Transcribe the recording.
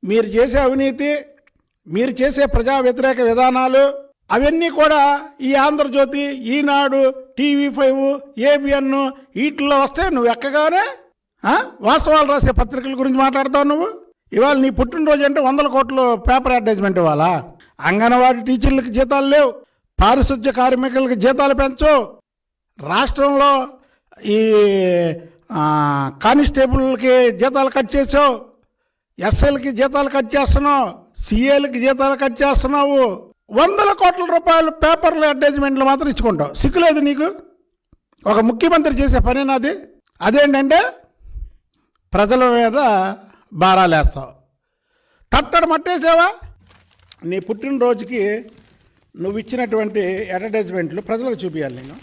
మీరు చేసే అవినీతి, మీరు చేసే ప్రజా వ్యతిరేక విధానాలు అవన్నీ కూడా ఈ ఆంధ్రజ్యోతి, ఈనాడు, TV5, ABN వీటిల్లో వస్తే నువ్వు ఎక్కగానే వాస్తవాలు రాసే పత్రికల గురించి మాట్లాడతావు. నువ్వు ఇవాళ నీ పుట్టినరోజు అంటే 100 కోట్లు పేపర్ అడ్వర్టైజ్మెంట్ ఇవ్వాలా? అంగన్వాడీ టీచర్లకు జీతాలు లేవు, పారిశుద్ధ్య కార్మికులకు జీతాలు పెంచు, రాష్ట్రంలో ఈ కానిస్టేబుల్కి జీతాలు కట్ చేసావు, SLకి జీతాలు కట్ చేస్తున్నావు, CAలకి జీతాలు కట్ చేస్తున్నావు. 100 కోట్ల రూపాయలు పేపర్లు అడ్వర్టైజ్మెంట్లు మాత్రం ఇచ్చుకుంటావు. సిగ్గులేదు నీకు? ఒక ముఖ్యమంత్రి చేసే పనేనాది? అదేంటంటే ప్రజల మీద భారాలేస్తావు. తట్టడు మట్టేసావా? నీ పుట్టినరోజుకి నువ్వు ఇచ్చినటువంటి అడ్వర్టైజ్మెంట్లు ప్రజలకు చూపించాలి నేను.